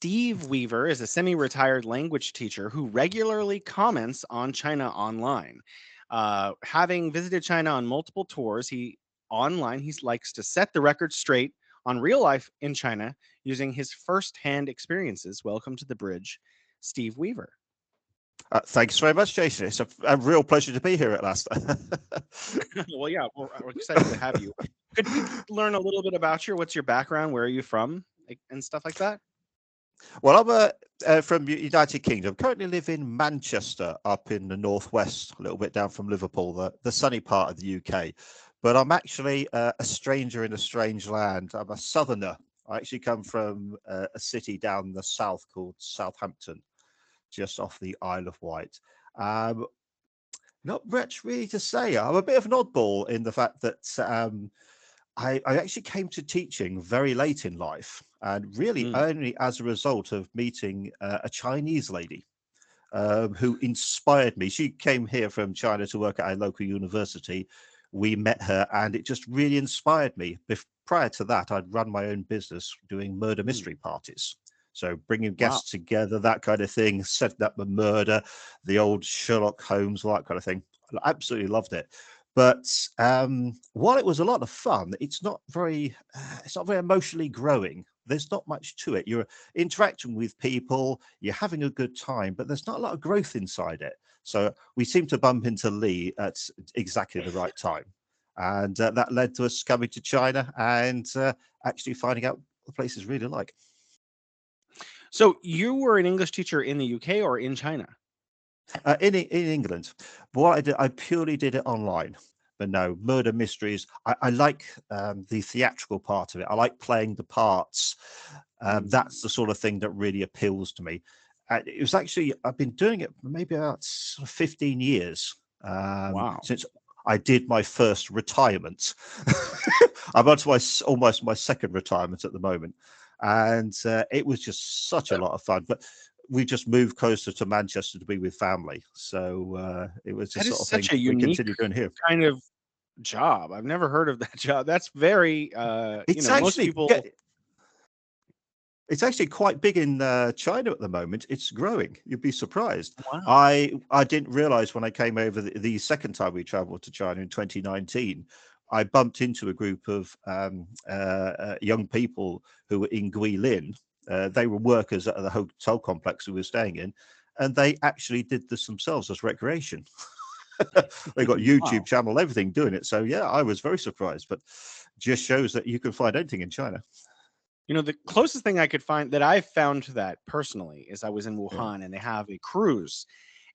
Steve Weaver is a semi-retired language teacher who regularly comments on China online. Having visited China on multiple tours, he likes to set the record straight on real life in China using his first-hand experiences. Welcome to the bridge, Steve Weaver. Thanks very much, Jason. It's a real pleasure to be here at last. Well, yeah, we're excited to have you. Could we learn a little bit about you? What's your background? Where are you from? And stuff like that? Well, I'm from United Kingdom. Currently live in Manchester, up in the northwest, a little bit down from Liverpool, the sunny part of the UK. But I'm actually a stranger in a strange land. I'm a southerner. I actually come from a city down the south called Southampton, just off the Isle of Wight. Not much really to say. I'm a bit of an oddball in the fact that I actually came to teaching very late in life, and really Mm. only as a result of meeting a Chinese lady who inspired me. She came here from China to work at a local university. We met her, and it just really inspired me. Prior to that, I'd run my own business doing murder Mm. mystery parties. So bringing Wow. guests together, that kind of thing, setting up the murder, the old Sherlock Holmes, all that kind of thing. I absolutely loved it. But while it was a lot of fun, it's not very emotionally growing. There's not much to it. You're interacting with people, you're having a good time, but there's not a lot of growth inside it. So we seem to bump into Lee at exactly the right time. And that led to us coming to China and actually finding out what the place is really like. So you were an English teacher in the UK or in China? In England. But what I did, I purely did it online. But no, murder mysteries. I like the theatrical part of it. I like playing the parts. Mm. That's the sort of thing that really appeals to me. It was actually, I've been doing it for maybe about sort of 15 years Wow. since I did my first retirement. I'm on to almost my second retirement at the moment. And it was just such a lot of fun. But we just moved closer to Manchester to be with family. So it was the That is sort of thing such a we unique continue doing here. kind of job. I've never heard of that job. That's very, It's most actually people. it's actually quite big in China at the moment. It's growing. You'd be surprised. Wow. I didn't realize when I came over the second time we traveled to China in 2019, I bumped into a group of young people who were in Guilin. They were workers at the hotel complex we were staying in, and they actually did this themselves as recreation. They got Wow. YouTube channel, everything doing it. So yeah, I was very surprised, but just shows that you can find anything in China. The closest thing I could find that I've found to that personally is I was in Yeah. Wuhan and they have a cruise.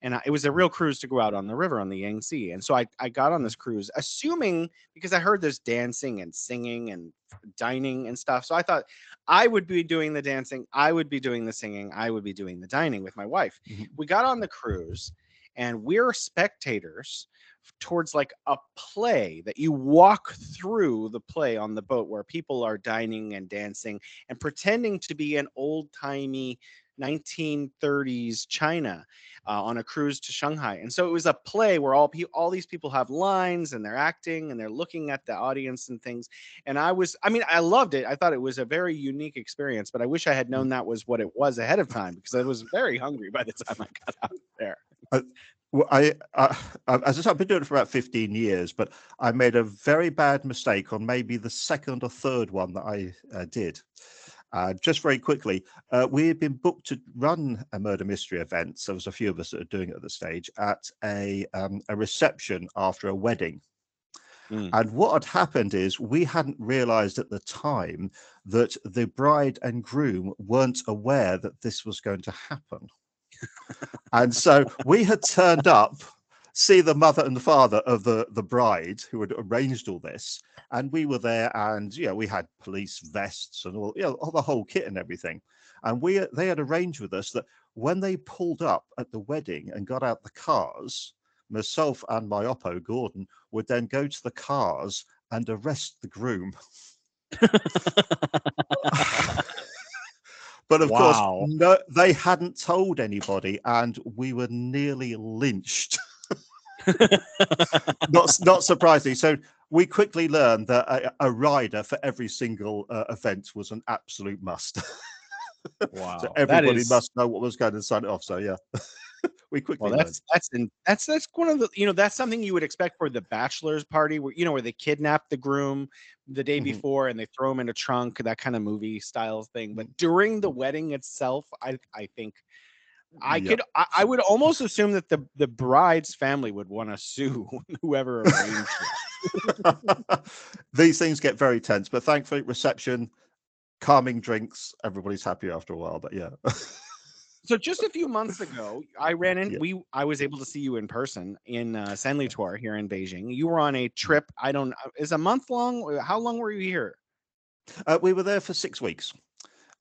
And it was a real cruise to go out on the river on the Yangtze. And so I got on this cruise, assuming because I heard there's dancing and singing and dining and stuff. So I thought I would be doing the dancing, I would be doing the singing, I would be doing the dining with my wife. Mhm. We got on the cruise and we're spectators towards like a play that you walk through the play on the boat where people are dining and dancing and pretending to be an old-timey 1930s China on a cruise to Shanghai. And so it was a play where all these people have lines and they're acting and they're looking at the audience and things. And I loved it. I thought it was a very unique experience, but I wish I had known that was what it was ahead of time because I was very hungry by the time I got out there. Uh, well, as I said, I've been doing it for about 15 years, but I made a very bad mistake on maybe the second or third one that I did. Just very quickly, we had been booked to run a murder mystery event. So there's a few of us that are doing it at the stage at a reception after a wedding. Mm. And what had happened is we hadn't realized at the time that the bride and groom weren't aware that this was going to happen. And so we had turned up, see the mother and the father of the bride who had arranged all this. And we were there and, we had police vests and all the whole kit and everything. And they had arranged with us that when they pulled up at the wedding and got out the cars, myself and my oppo, Gordon, would then go to the cars and arrest the groom. But of course, Wow. no, they hadn't told anybody, and we were nearly lynched. Not surprising. So we quickly learned that a rider for every single event was an absolute must. So Wow, that everybody is must know what was going to sign it off. So yeah, we quickly well, learned. that's one of the that's something you would expect for the bachelor's party where where they kidnap the groom the day Mhm. before and they throw him in a trunk, that kind of movie style thing. But Mhm. during the wedding itself, I think Yeah. I would almost assume that the bride's family would want to sue whoever arranged it. These things get very tense, but thankfully, reception, calming drinks, everybody's happy after a while. But yeah, So just a few months ago, I ran in. yeah. I was able to see you in person in Senlitor here in Beijing. You were on a Mhm. trip. I don't. Is a month long? How long were you here? We were there for 6 weeks.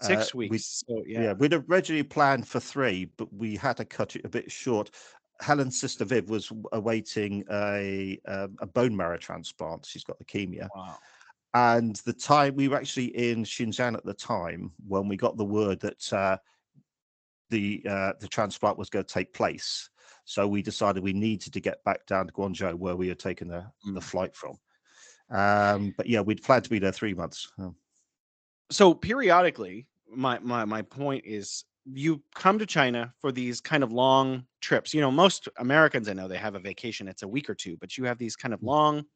Six We weeks. So Yeah, yeah. we'd originally planned for 3, but we had to cut it a bit short. Helen's sister Viv was awaiting a bone marrow transplant. She's got leukemia, Wow. and the time we were actually in Xinjiang at the time when we got the word that the transplant was going to take place. So we decided we needed to get back down to Guangzhou, where we had taken the Mm. flight from. But yeah, we'd planned to be there 3 months. So periodically, my point is, you come to China for these kind of long trips. Most Americans I know they have a vacation. It's a week or two, but you have these kind of long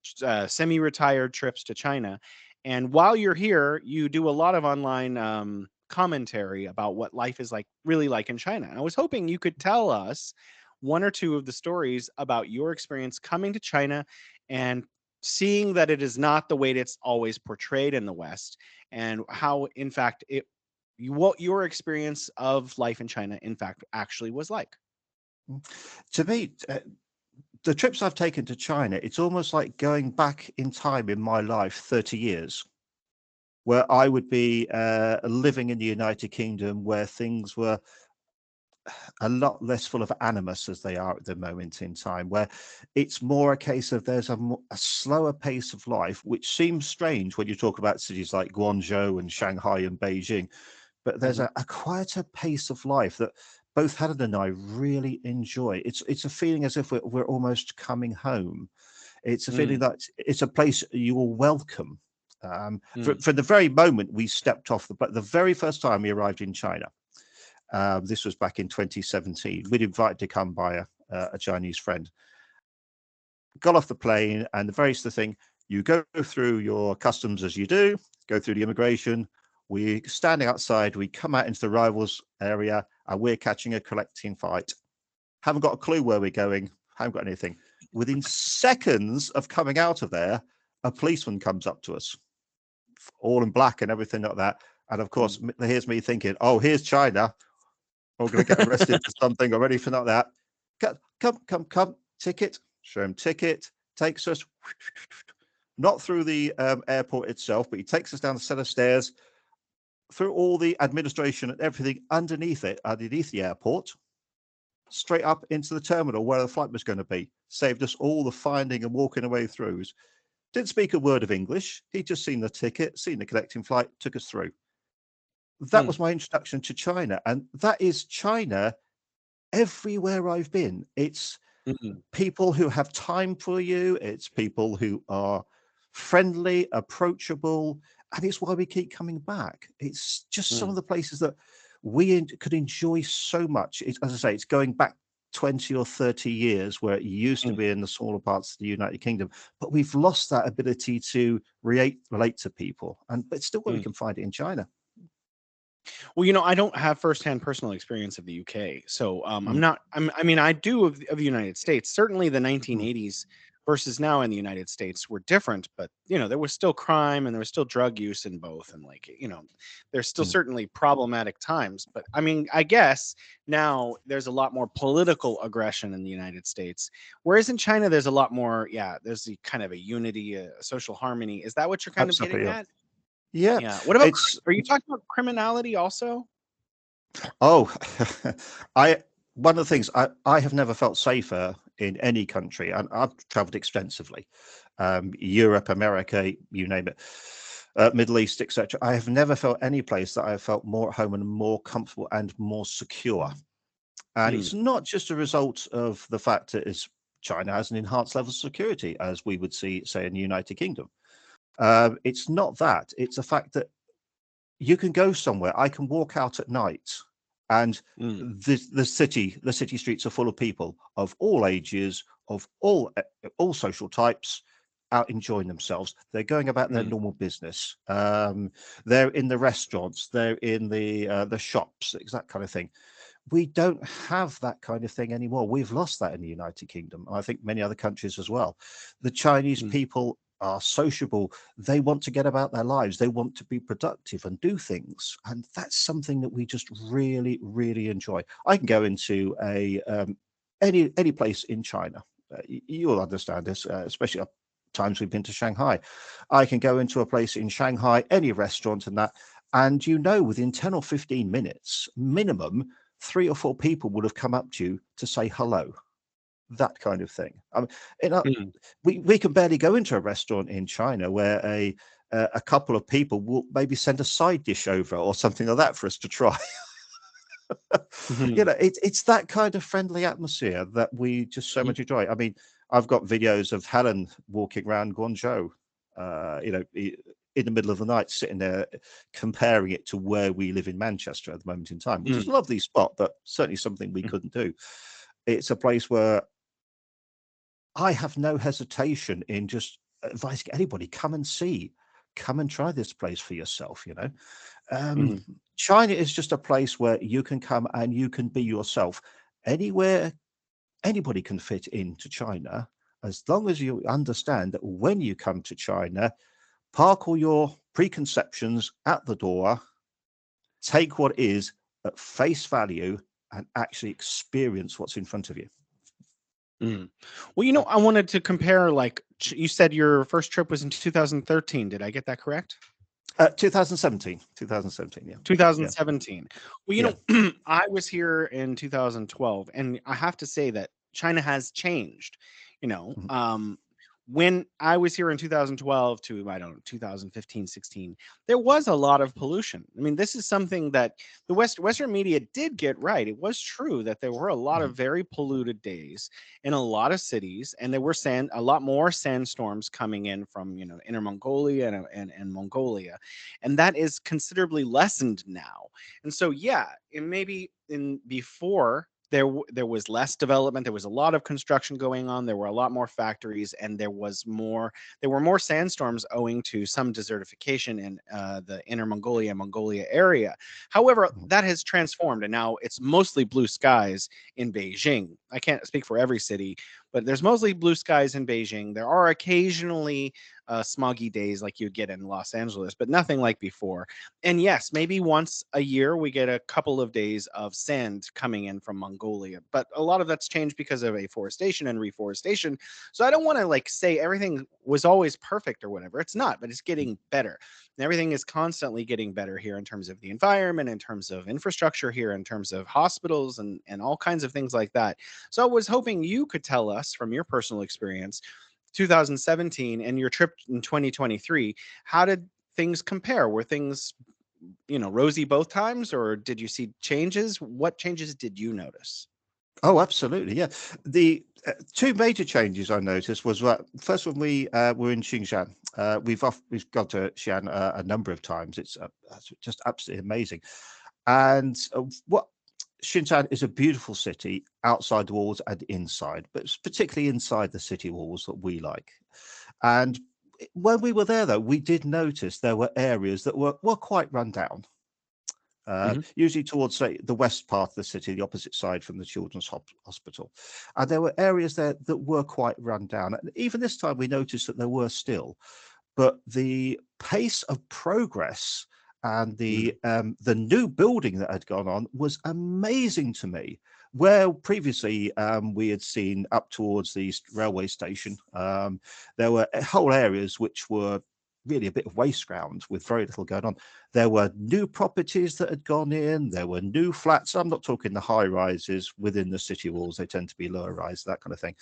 semi-retired trips to China. And while you're here, you do a lot of online commentary about what life is like, really like in China. And I was hoping you could tell us one or two of the stories about your experience coming to China and seeing that it is not the way it's always portrayed in the West, and how, in fact, what your experience of life in China, in fact, actually was like. To me, the trips I've taken to China, it's almost like going back in time in my life 30 years, where I would be living in the United Kingdom, where things were a lot less full of animus as they are at the moment in time, where it's more a case of there's a slower pace of life, which seems strange when you talk about cities like Guangzhou and Shanghai and Beijing. But there's Mhm. a quieter pace of life that both Helen and I really enjoy. It's a feeling as if we're almost coming home. It's a feeling Mm, that it's a place you will welcome. mm, For the very moment we stepped off the very first time we arrived in China, this was back in 2017. We'd invited to come by a Chinese friend. Got off the plane, and the very first thing, you go through your customs as you do, go through the immigration. We're standing outside. We come out into the arrivals area, and we're catching a collecting flight. Haven't got a clue where we're going. Haven't got anything. Within seconds of coming out of there, a policeman comes up to us, all in black and everything like that. And of course, mm. here's me thinking, oh, here's China. We're going to get arrested for something or anything like that. Come, ticket, show him ticket, takes us, not through the airport itself, but he takes us down a set of stairs, through all the administration and everything underneath the airport, straight up into the terminal where the flight was going to be. Saved us all the finding and walking away throughs. Didn't speak a word of English. He'd just seen the ticket, seen the connecting flight, took us through. That Mm, was my introduction to China. And that is China everywhere I've been. It's mm, people who have time for you. It's people who are friendly, approachable, and it's why we keep coming back. It's just some of mm, the places that we could enjoy so much. As I say, it's going back 20 or 30 years where it used to mm, be in the smaller parts of the United Kingdom, but we've lost that ability to relate to people. And but still where we mm. can find it in China. Well, I don't have firsthand personal experience of the UK, so I'm Mm, not. I mean, I do of the United States. Certainly, the mm, 1980s versus now in the United States were different, but there was still crime and there was still drug use in both, and there's still mm. certainly problematic times. But I mean, I guess now there's a lot more political aggression in the United States, whereas in China there's a lot more. Yeah, there's the kind of a unity, a social harmony. Is that what you're kind of Absolutely. getting Yeah. at? Yeah. Yeah. What about? It's Are you talking about criminality also? Oh, I one of the things I have never felt safer in any country, and I've traveled extensively, Europe, America, you name it, Middle East, etc. I have never felt any place that I have felt more at home and more comfortable and more secure. And Mm, it's not just a result of the fact that China has an enhanced level of security, as we would see, say, in the United Kingdom. It's not that. It's the fact that you can go somewhere. I can walk out at night, and Mm, the city streets are full of people of all ages, of all social types, out enjoying themselves. They're going about their mm, normal business. They're in the restaurants. They're in the shops. It's that kind of thing. We don't have that kind of thing anymore. We've lost that in the United Kingdom. I think many other countries as well. The Chinese mm, people are sociable. They want to get about their lives. They want to be productive and do things. And that's something that we just really, really enjoy. I can go into any place in China. You'll understand this, especially at times we've been to Shanghai. I can go into a place in Shanghai, any restaurant and that, and within 10 or 15 minutes minimum, 3 or 4 people would have come up to you to say hello, that kind of thing. mm. We can barely go into a restaurant in China where a couple of people will maybe send a side dish over or something like that for us to try. Mhm. It's that kind of friendly atmosphere that we just so Mhm. much enjoy. I mean, I've got videos of Helen walking around Guangzhou, in the middle of the night, sitting there comparing it to where we live in Manchester at the moment in time, which is Mm, a lovely spot, but certainly something we mm, couldn't do. It's a place where I have no hesitation in just advising anybody, come and see, come and try this place for yourself. Um, mhm, China is just a place where you can come and you can be yourself. Anywhere, anybody can fit into China, as long as you understand that when you come to China, park all your preconceptions at the door, take what is at face value, and actually experience what's in front of you. mm. Well, I wanted to compare, like, you said your first trip was in 2013. Did I get that correct? 2017, 2017, yeah, yeah, 2017. Well, yeah. I was here in 2012, and I have to say that China has changed. You know, Mhm, um, when I was here in 2012 to, I don't know, 2015, 16, there was a lot of pollution. I mean, this is something that the Western media did get right. It was true that there were a lot mhm, of very polluted days in a lot of cities, and there were a lot more sandstorms coming in from, Inner Mongolia and Mongolia, and that is considerably lessened now. And so, yeah, and maybe in before there was less development, there was a lot of construction going on, there were a lot more factories, and there were more sandstorms owing to some desertification in the Inner Mongolia area. However, mhm, that has transformed, and now it's mostly blue skies in Beijing. I can't speak for every city, but there's mostly blue skies in Beijing. There are occasionally smoggy days like you'd get in Los Angeles, but nothing like before. And yes, maybe once a year we get a couple of days of sand coming in from Mongolia, but a lot of that's changed because of afforestation and reforestation. So I don't want to like say everything was always perfect or whatever. It's not, but it's getting better. And everything is constantly getting better here in terms of the environment, in terms of infrastructure here, in terms of hospitals and all kinds of things like that. So I was hoping you could tell us from your personal experience, 2017 and your trip in 2023, how did things compare? Were things, rosy both times, or did you see changes? What changes did you notice? Oh, absolutely. Yeah. The two major changes I noticed was that first when we were in Xinjiang, we've got to Xi'an a number of times. It's just absolutely amazing. And what Xinjiang is a beautiful city outside the walls and inside, but it's particularly inside the city walls that we like. And when we were there, though, we did notice there were areas that were quite run down. Hmm. Usually towards, say, the west part of the city, the opposite side from the children's hospital. And there were areas there that were quite run down. And even this time, we noticed that there were still, but the pace of progress and the new building that had gone on was amazing to me. Where previously we had seen up towards the railway station, there were whole areas which were really a bit of waste ground with very little going on. There were new properties that had gone in. There were new flats. I'm not talking the high rises within the city walls. They tend to be lower rise, that kind of thing.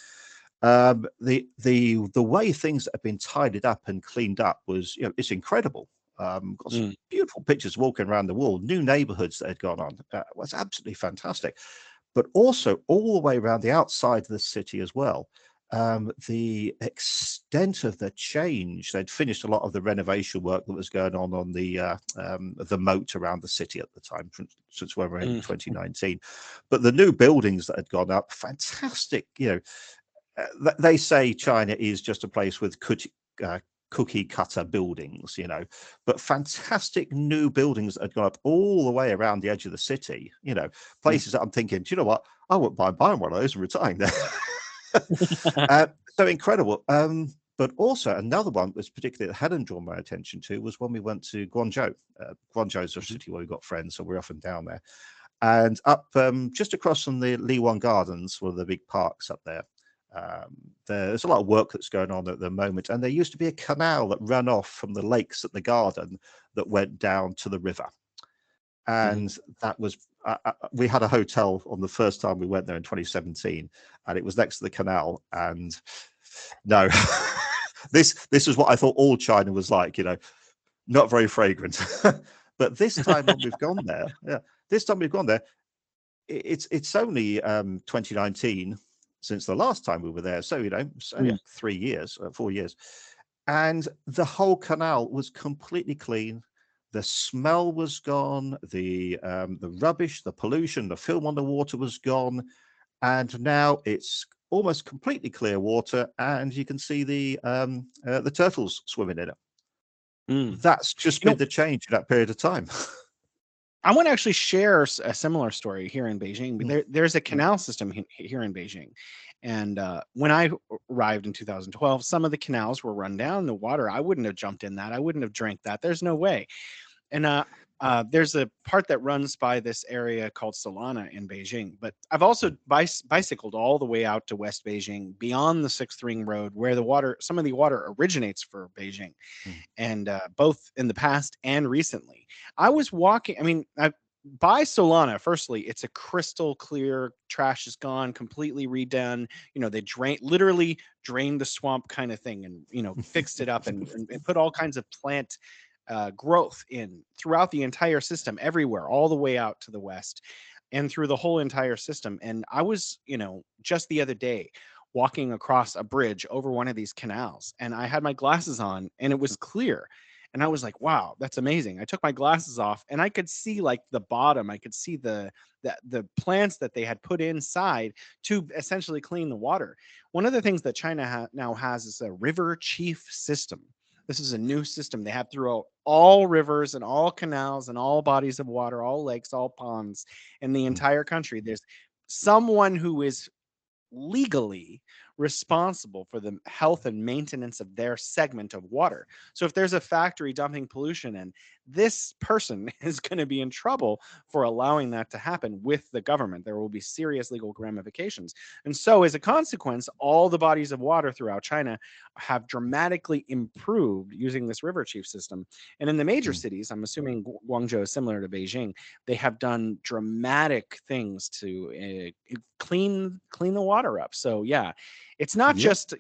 The way things have been tidied up and cleaned up was, it's incredible. Got some Mm, beautiful pictures walking around the wall, new neighborhoods that had gone on. Was absolutely fantastic. But also all the way around the outside of the city as well. the extent of the change. They'd finished a lot of the renovation work that was going on the moat around the city at the time, since when we're in 2019. But the new buildings that had gone up, fantastic. They say China is just a place with cookie cutter buildings, but fantastic new buildings that had gone up all the way around the edge of the city, places that I'm thinking, do you know what? I wouldn't mind buying one of those and retiring there. So incredible. But also another one that was particularly that hadn't drawn my attention to was when we went to Guangzhou. Guangzhou is a city where we've got friends, so we're often down there. And up just across from the Liwan Gardens, one of the big parks up there, there's a lot of work that's going on at the moment. And there used to be a canal that ran off from the lakes at the garden that went down to the river. And that was, we had a hotel on the first time we went there in 2017, and it was next to the canal. And no, this is what I thought all China was like, not very fragrant. But this time when we've gone there, it's only 2019 since the last time we were there. So, it's only 3 years, 4 years. And the whole canal was completely clean. The smell was gone. The rubbish, the pollution, the film on the water was gone. And now it's almost completely clear water, and you can see the turtles swimming in it. That's just been the change in that period of time. I want to actually share a similar story here in Beijing. There's a canal system here in Beijing. And when I arrived in 2012, some of the canals were run down. The water, I wouldn't have jumped in that. I wouldn't have drank that. There's no way. And there's a part that runs by this area called Solana in Beijing. But I've also bicycled all the way out to West Beijing, beyond the 6th Ring Road, where some of the water originates for Beijing. And both in the past and recently. I was walking, by Solana, firstly, it's a crystal clear, trash is gone, completely redone. They literally drained the swamp kind of thing, and, fixed it up and put all kinds of plant growth in throughout the entire system, everywhere, all the way out to the west and through the whole entire system. And I was, just the other day walking across a bridge over one of these canals, and I had my glasses on and it was clear. And I was like, wow, that's amazing. I took my glasses off and I could see like the bottom. I could see the plants that they had put inside to essentially clean the water. One of the things that China now has is a river chief system. This is a new system they have throughout all rivers and all canals and all bodies of water, all lakes, all ponds in the entire country. There's someone who is legally responsible for the health and maintenance of their segment of water. So if there's a factory dumping pollution in, this person is going to be in trouble for allowing that to happen with the government. There will be serious legal ramifications. And so as a consequence, all the bodies of water throughout China have dramatically improved using this river chief system. And in the major cities, I'm assuming Guangzhou is similar to Beijing, they have done dramatic things to clean the water up. So yeah, it's not just,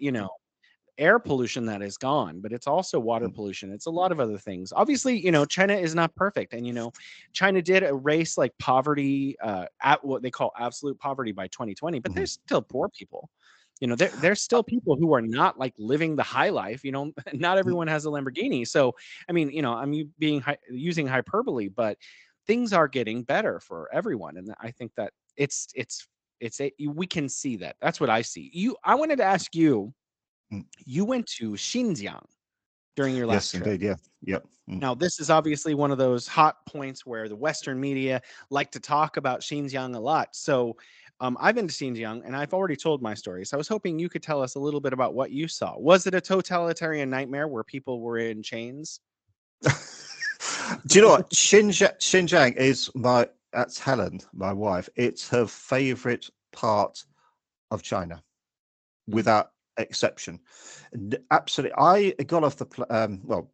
air pollution that is gone, but it's also water pollution. It's a lot of other things. Obviously, China is not perfect. And, China did erase like poverty, at what they call absolute poverty by 2020, but there's still poor people. There's still people who are not like living the high life. Not everyone has a Lamborghini. So, I'm using hyperbole, but things are getting better for everyone. And I think that we can see that. That's what I see. I wanted to ask you, you went to Xinjiang during your last trip. Yes, indeed. Yeah. Yep. Now, this is obviously one of those hot points where the Western media like to talk about Xinjiang a lot. So I've been to Xinjiang and I've already told my story. So I was hoping you could tell us a little bit about what you saw. Was it a totalitarian nightmare where people were in chains? Do you know what? Xinjiang is that's Helen, my wife. It's her favorite part of China, without exception. Absolutely. I got off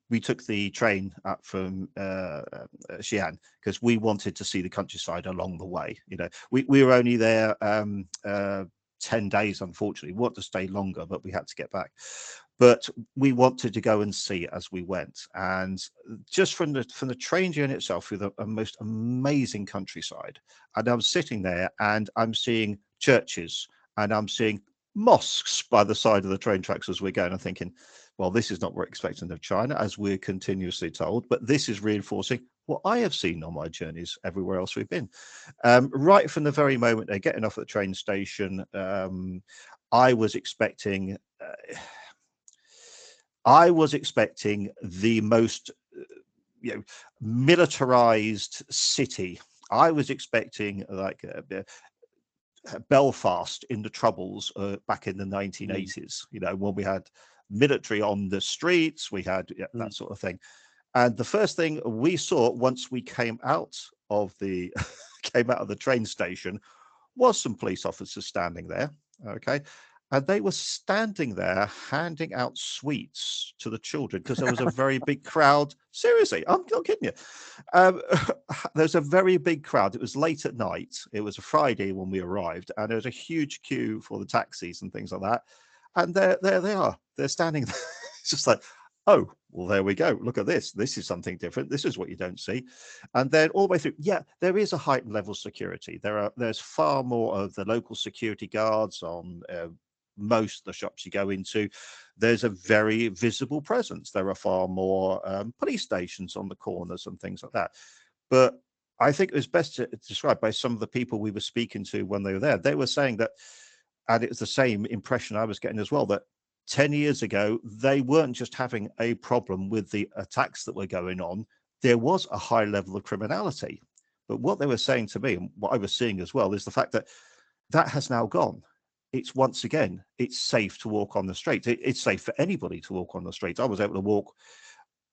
we took the train up from Xi'an because we wanted to see the countryside along the way. We were only there 10 days, unfortunately. We wanted to stay longer, but we had to get back. But we wanted to go and see it as we went. And just from the train journey itself, through the most amazing countryside. And I'm sitting there and I'm seeing churches and I'm seeing mosques by the side of the train tracks as we're going. I'm thinking, well, this is not what we're expecting of China, as we're continuously told, but this is reinforcing what I have seen on my journeys everywhere else we've been. Right from the very moment they're getting off at the train station, I was expecting. I was expecting the most, militarized city. I was expecting like Belfast in the Troubles back in the 1980s. When we had military on the streets, we had that sort of thing. And the first thing we saw once we came out of the came out of the train station was some police officers standing there. Okay. And they were standing there handing out sweets to the children because there was a very big crowd. Seriously, I'm not kidding you. There's a very big crowd. It was late at night. It was a Friday when we arrived, and there was a huge queue for the taxis and things like that. And there they are. They're standing there. It's just like, oh, well, there we go. Look at this. This is something different. This is what you don't see. And then all the way through, there is a heightened level of security. There's far more of the local security guards on most of the shops you go into. There's a very visible presence. There are far more police stations on the corners and things like that. But I think it was best described by some of the people we were speaking to when they were there. They were saying that, and it was the same impression I was getting as well, that 10 years ago, they weren't just having a problem with the attacks that were going on. There was a high level of criminality. But what they were saying to me, and what I was seeing as well, is the fact that that has now gone. It's once again, it's safe to walk on the street. It's safe for anybody to walk on the street. I was able to walk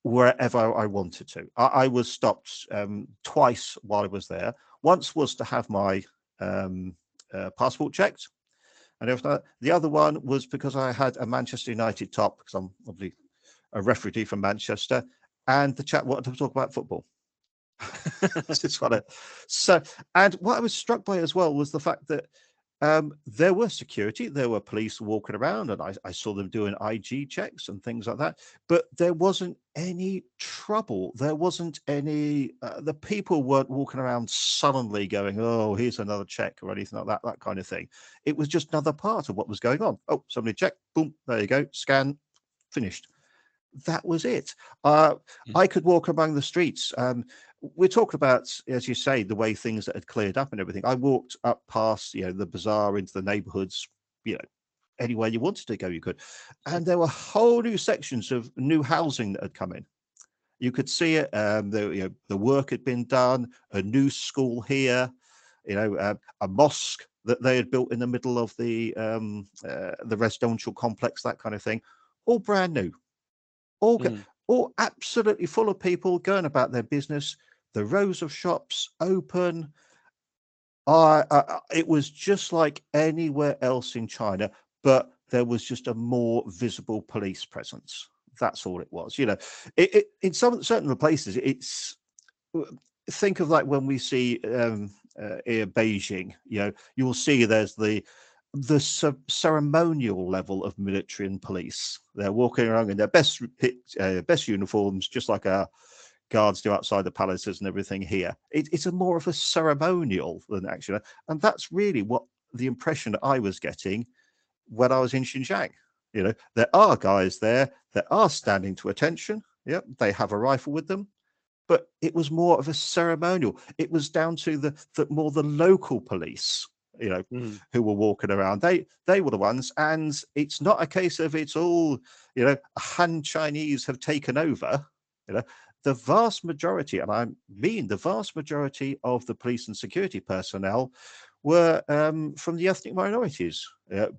wherever I wanted to. I was stopped twice while I was there. Once was to have my passport checked. And the other one was because I had a Manchester United top, because I'm obviously a refugee from Manchester, and the chap wanted to talk about football. And what I was struck by as well was the fact that there were security, there were police walking around, and I saw them doing IG checks and things like that. But there wasn't any trouble. There wasn't any. The people weren't walking around sullenly going, "Oh, here's another check" or anything like that. That kind of thing. It was just another part of what was going on. Oh, somebody checked. Boom. There you go. Scan. Finished. That was it. I could walk among the streets. We're talking about, as you say, the way things that had cleared up and everything. I walked up past, the bazaar into the neighborhoods, anywhere you wanted to go, you could. And there were whole new sections of new housing that had come in. You could see it. The work had been done, a new school here, a mosque that they had built in the middle of the residential complex, that kind of thing, all brand new. All absolutely full of people going about their business. The rows of shops open. It was just like anywhere else in China, but there was just a more visible police presence. That's all it was. In some certain places, it's think of like when we see in Beijing. You'll see there's the ceremonial level of military and police. They're walking around in their best uniforms, just like our guards do outside the palaces and everything here. It's a more of a ceremonial than actually, and that's really what the impression that I was getting when I was in Xinjiang. There are guys there that are standing to attention. Yep, they have a rifle with them, but it was more of a ceremonial. It was down to the local police, who were walking around. They were the ones, and it's not a case of it's all, Han Chinese have taken over. The vast majority, and I mean the vast majority of the police and security personnel were from the ethnic minorities,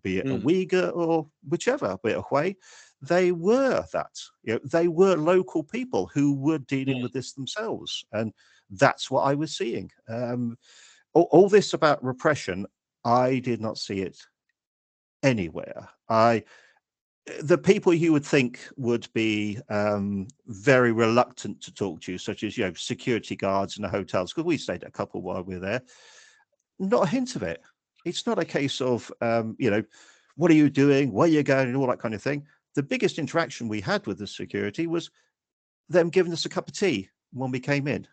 be it a Uyghur or whichever, be it a Hui. They were that. They were local people who were dealing with this themselves, and that's what I was seeing. All this about repression, I did not see it anywhere. The people you would think would be very reluctant to talk to you, such as security guards in the hotels, because we stayed at a couple while we were there. Not a hint of it. It's not a case of what are you doing, where are you going, and all that kind of thing. The biggest interaction we had with the security was them giving us a cup of tea when we came in.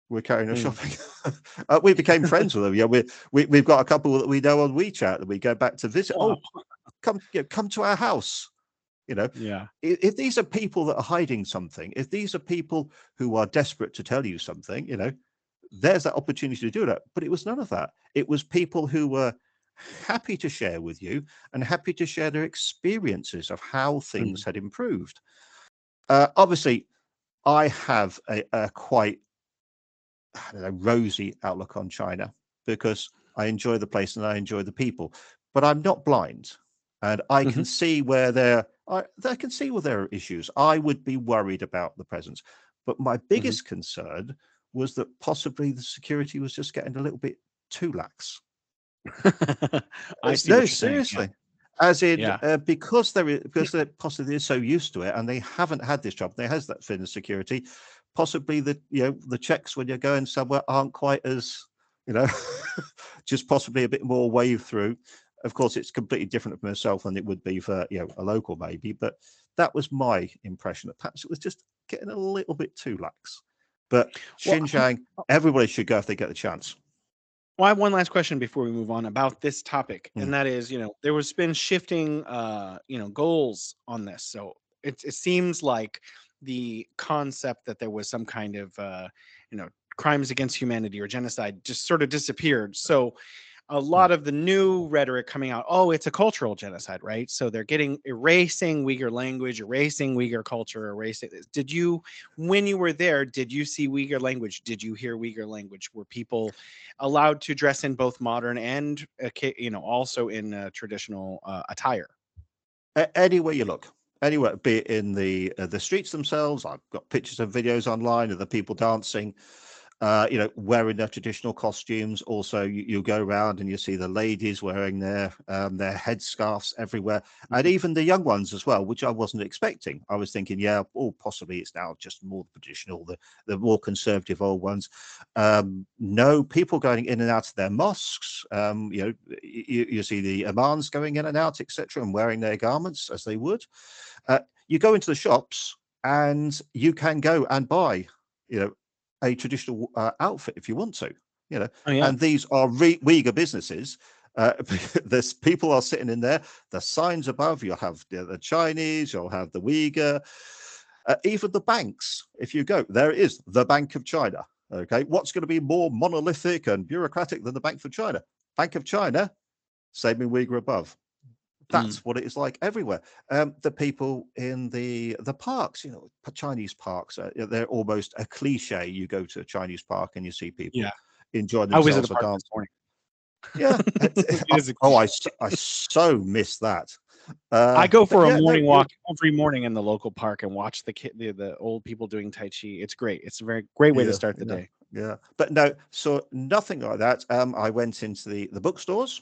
We're carrying on shopping. We became friends with them. We've got a couple that we know on WeChat that we go back to visit. Oh, come to our house. You know, Yeah. if these are people that are hiding something, if these are people who are desperate to tell you something, there's that opportunity to do that. But it was none of that. It was people who were happy to share with you and happy to share their experiences of how things Mhm. had improved. Obviously, I have a quite, I don't know, rosy outlook on China because I enjoy the place and I enjoy the people, but I'm not blind, and I Mhm. can see I can see where there are issues. I would be worried about the presence, but my Mhm. biggest concern was that possibly the security was just getting a little bit too lax. I see No, what you're saying. Yeah. seriously. As in, Yeah. because they're possibly so used to it, and they haven't had this job. There has that fear of security. Possibly the checks when you're going somewhere aren't quite as you know, just possibly a bit more wave through. Of course, it's completely different for myself than it would be for a local maybe. But that was my impression that perhaps it was just getting a little bit too lax. But Well, Xinjiang, everybody should go if they get the chance. I have one last question before we move on about this topic, Mm, and that is, there was been shifting, goals on this. So it seems like the concept that there was some kind of, crimes against humanity or genocide just sort of disappeared. So a mm. lot of the new rhetoric coming out, oh, it's a cultural genocide, right? So they're erasing Uyghur language, erasing Uyghur culture, erasing. Did you, when you were there, did you see Uyghur language? Did you hear Uyghur language? Were people allowed to dress in both modern and, also in traditional attire? Anywhere you look, anywhere, be it in the streets themselves. I've got pictures and videos online of the people dancing, wearing their traditional costumes. Also, you go around and you see the ladies wearing their headscarves everywhere, and Mhm. even the young ones as well, which I wasn't expecting. I was thinking, yeah, possibly it's now just more traditional, the more conservative old ones. No, people going in and out of their mosques. You see the imams going in and out, etc., and wearing their garments as they would. You go into the shops and you can go and buy, you know, a traditional outfit if you want to, you know, Oh yeah. and these are Uyghur businesses. There's people are sitting in there. The signs above, you'll have the Chinese, you'll have the Uyghur, even the banks. If you go, there it is, the Bank of China. Okay, what's going to be more monolithic and bureaucratic than the Bank of China? Bank of China, same in Uyghur above. Mm. That's what it is like everywhere. The people in the parks, Chinese parks, they're almost a cliche. You go to a Chinese park and you see Yeah. people enjoying I was at a themselves or park this dance. morning. Yeah. It is a Oh, cliche. I so miss that. I go But for a yeah, no, morning walk every morning in the local park and watch the old people doing tai chi. It's great. It's a very great way to yeah, start the yeah, day. yeah. But no, so nothing like that. I went into the bookstores.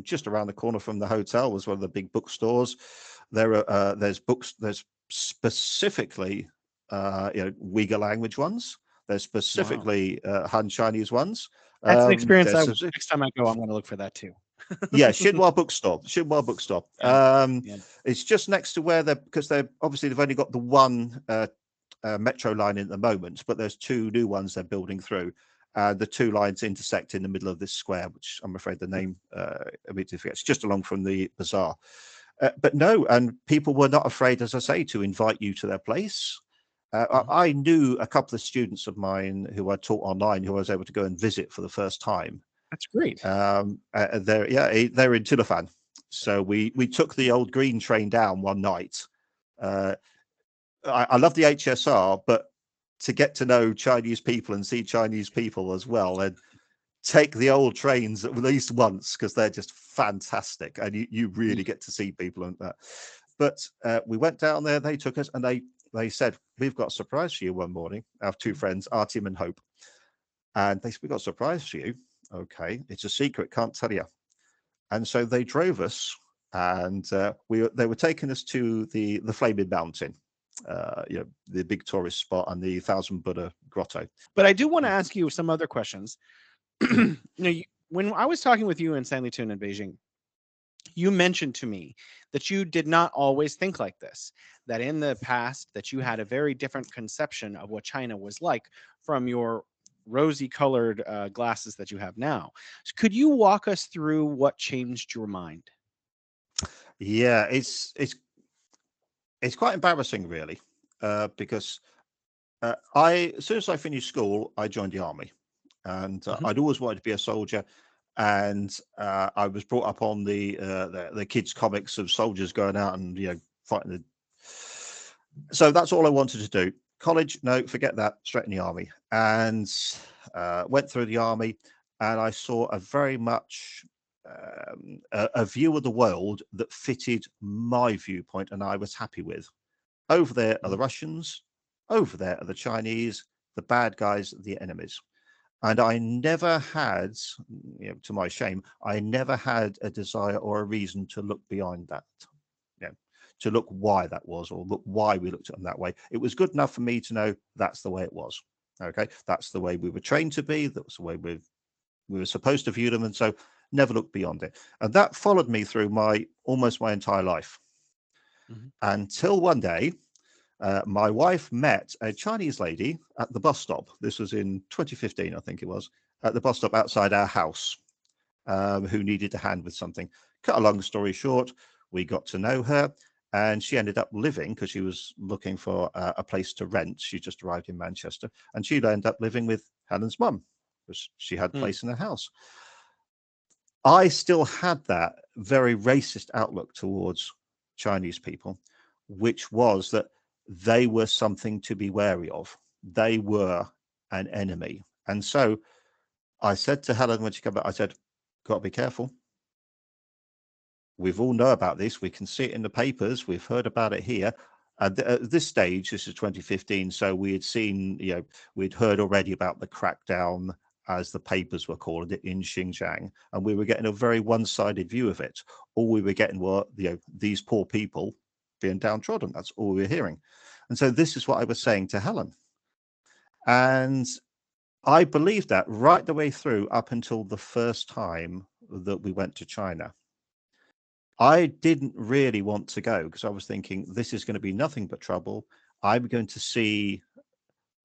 Just around the corner from the hotel was one of the big bookstores. There's books. There's specifically Uyghur language ones. There's Wow. specifically Han Chinese ones. That's an experience There's next time I go, I'm gonna look for that too. Yeah, Xinhua Bookstore. Xinhua Bookstore. Yeah. Yeah. It's just next to where because they've only got the one metro line at the moment, but there's two new ones they're building through. The two lines intersect in the middle of this square, which I'm afraid the name a bit difficult. It's just along from the bazaar. But no, and people were not afraid, as I say, to invite you to their place. Mhm. I knew a couple of students of mine who I taught online who I was able to go and visit for the first time. That's great. They're in Tilafan. So we took the old green train down one night. Uh, I love the HSR, but to get to know Chinese people and see Chinese people as well, and take the old trains at least once because they're just fantastic, and you Mm. really get to see people and that. But we went down there. They took us, and they said, "We've got a surprise for you one morning." I have two friends, Artem and Hope, and they said, "We've got a surprise for you." Okay, it's a secret, can't tell you. And so they drove us, and they were taking us to the Flaming Mountain, the big tourist spot, and the Thousand Buddha Grotto. But I do wanna Mm, ask you some other questions. mm, When I was talking with you in Sanlitun in Beijing, you mentioned to me that you did not always think like this, that in the past that you had a very different conception of what China was like from your rosy colored glasses that you have now. Could you walk us through what changed your mind? Yeah, it's quite embarrassing, really, because as soon as I finished school, I joined the army, and Mhm. I'd always wanted to be a soldier. And I was brought up on the kids' comics of soldiers going out and fighting the. So that's all I wanted to do. College, no, forget that. Straight in the army, and went through the army, and I saw a very much a view of the world that fitted my viewpoint, and I was happy with. Over there are Mhm. the Russians. Over there are the Chinese, the bad guys, the enemies. And I never had, to my shame, I never had a desire or a reason to look beyond that, you know, to look why that was or look why we looked at them that way. It was good enough for me to know that's the way it was. Okay. That's the way we were trained to be. That's the way we were supposed to view them. And so never looked beyond it. And that followed me through almost my entire life Mhm. until one day my wife met a Chinese lady at the bus stop. This was in 2015, I think it was, at the bus stop outside our house, who needed a hand with something. Cut a long story short, we got to know her, and she ended up living because she was looking for a place to rent. She just arrived in Manchester, and she'd end up living with Helen's mum because she had a Mm. place in the house. I still had that very racist outlook towards Chinese people, which was that they were something to be wary of. They were an enemy. And so I said to Helen when she came back, I said, got to be careful. We've all know about this. We can see it in the papers. We've heard about it here. At this stage, this is 2015, so we had seen, we'd heard already about the crackdown, as the papers were calling it, in Xinjiang, and we were getting a very one-sided view of it. All we were getting were, these poor people being downtrodden. That's all we were hearing. And so this is what I was saying to Helen. And I believed that right the way through up until the first time that we went to China. I didn't really want to go because I was thinking this is going to be nothing but trouble. I'm going to see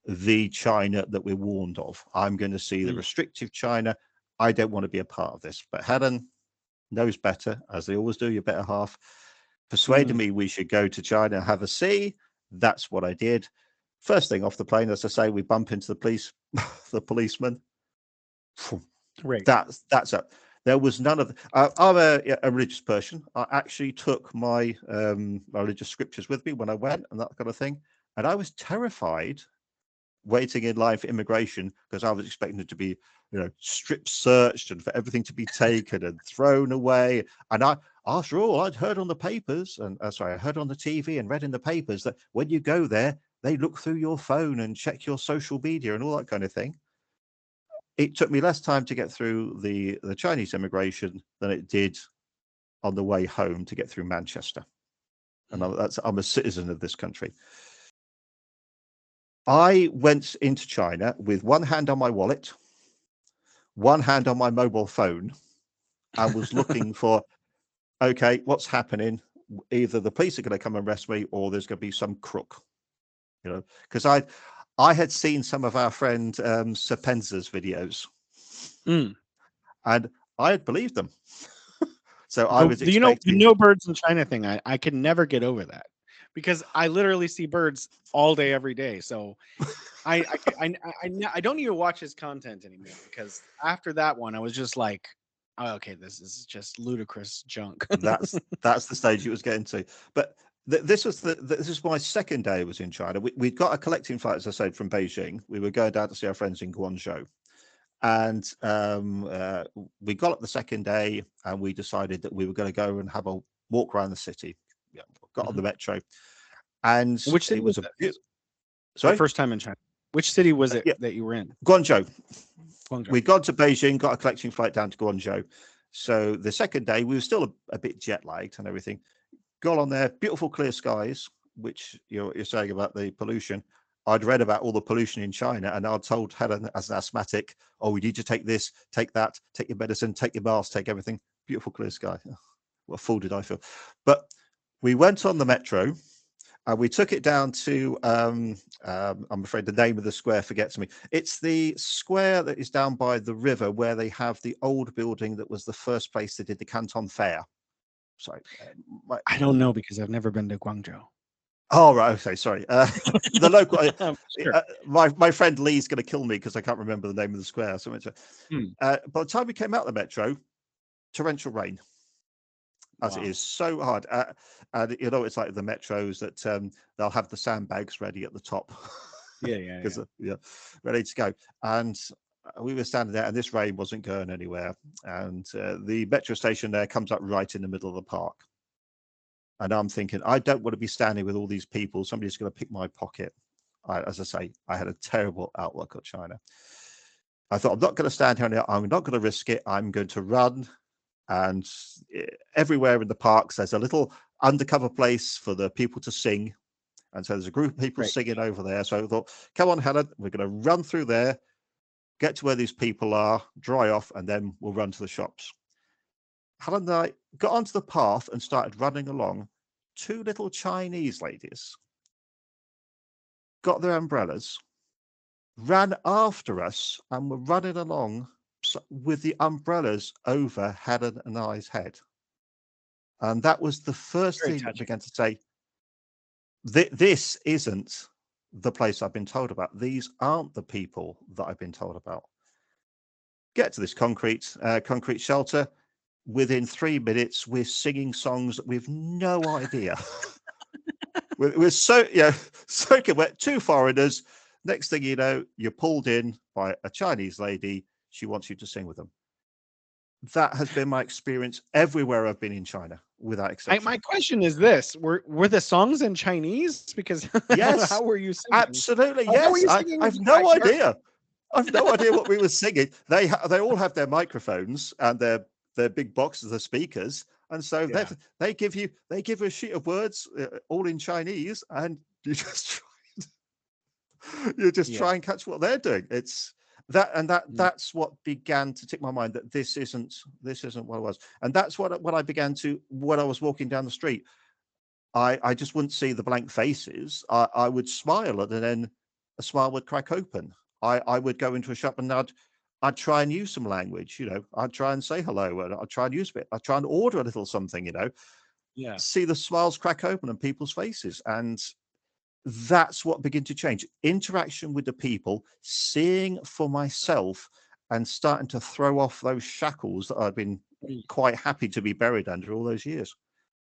the China that we're warned of. I'm going to see the Mm. restrictive China. I don't want to be a part of this. But Helen knows better, as they always do, your better half, persuaded Mm. me we should go to China and have a see. That's what I did. First thing off the plane, as I say, we bump into the police, the policeman. Right. That's it. There was none of. I'm a religious person. I actually took my religious scriptures with me when I went and that kind of thing. And I was terrified waiting in line for immigration because I was expecting it to be, strip searched and for everything to be taken and thrown away. And after all, I'd heard on the papers and I heard on the TV and read in the papers that when you go there, they look through your phone and check your social media and all that kind of thing. It took me less time to get through the Chinese immigration than it did on the way home to get through Manchester. And Mm. I'm a citizen of this country. I went into China with one hand on my wallet, one hand on my mobile phone, and was looking for, okay, what's happening? Either the police are going to come and arrest me or there's going to be some crook, because I had seen some of our friend Sapenza's videos Mm. and I had believed them. So I The was the expecting. no birds in China thing, I can never get over that because I literally see birds all day, every day. So I don't even watch his content anymore because after that one, I was just like, oh, okay, this is just ludicrous junk. That's the stage it was getting to. But this is my second day was in China. We'd got a collecting flight, as I said, from Beijing. We were going down to see our friends in Guangzhou, and we got up the second day, and we decided that we were going to go and have a walk around the city. Yeah, got on Mhm. the metro, and Which city it was was a this? Your sorry, first time in China. Which city was it yeah, that you were in? Guangzhou. Guangzhou. We'd gone to Beijing, got a collecting flight down to Guangzhou. So the second day, we were still a bit jet lagged and everything. Got on there, beautiful clear skies, which you're saying about the pollution. I'd read about all the pollution in China, and I'd told Helen as an asthmatic, "Oh, we need to take this, take that, take your medicine, take your mask, take everything." Beautiful clear sky. What a fool did I feel? But we went on the metro, and we took it down to. I'm afraid the name of the square forgets me. It's the square that is down by the river where they have the old building that was the first place they did the Canton Fair. sorry. I don't know because I've never been to Guangzhou. Oh, right. Okay. Sorry. The local, Sure. my friend Lee's going to kill me because I can't remember the name of the square. So, Hmm. by the time we came out of the metro, torrential rain, as it Wow. is so hard. And you know, it's like the metros that they'll have the sandbags ready at the top Yeah. because, ready to go. And we were standing there, and this rain wasn't going anywhere. And the metro station there comes up right in the middle of the park. And I'm thinking, I don't want to be standing with all these people. Somebody's going to pick my pocket. As I say, I had a terrible outlook at China. I thought, I'm not going to stand here. I'm not going to risk it. I'm going to run. And everywhere in the parks, there's a little undercover place for the people to sing. And so there's a group of people Right. singing over there. So I thought, come on, Helen, we're going to run through there, get to where these people are, dry off, and then we'll run to the shops. Helen and I got onto the path and started running along. Two little Chinese ladies got their umbrellas, ran after us, and were running along with the umbrellas over Helen and I's head. And that was the first Very thing that touching. began to say, this isn't the place I've been told about. These aren't the people that I've been told about. Get to this concrete shelter. Within 3 minutes, we're singing songs that we've no idea. we're soaking wet. Two foreigners. Next thing you know, you're pulled in by a Chinese lady. She wants you to sing with them. That has been my experience everywhere I've been in China, without exception. My question is this: Were the songs in Chinese? Because Yes, how were you singing? absolutely. How were Yes, you singing? I've no idea. I've no idea what we were singing. They all have their microphones and their big boxes of speakers, and so they give you a sheet of words all in Chinese, and you just try and catch what they're doing. It's that's what began to tick my mind, that this isn't what it was. And that's what I began to, when I was walking down the street, I just wouldn't see the blank faces. I would smile, and then a smile would crack open. I would go into a shop and I'd try and use some language, I'd try and say hello, and I'd try and use a bit. I'd try and order a little something, see the smiles crack open on people's faces. And that's what began to change. Interaction with the people, seeing for myself, and starting to throw off those shackles that I'd been quite happy to be buried under all those years.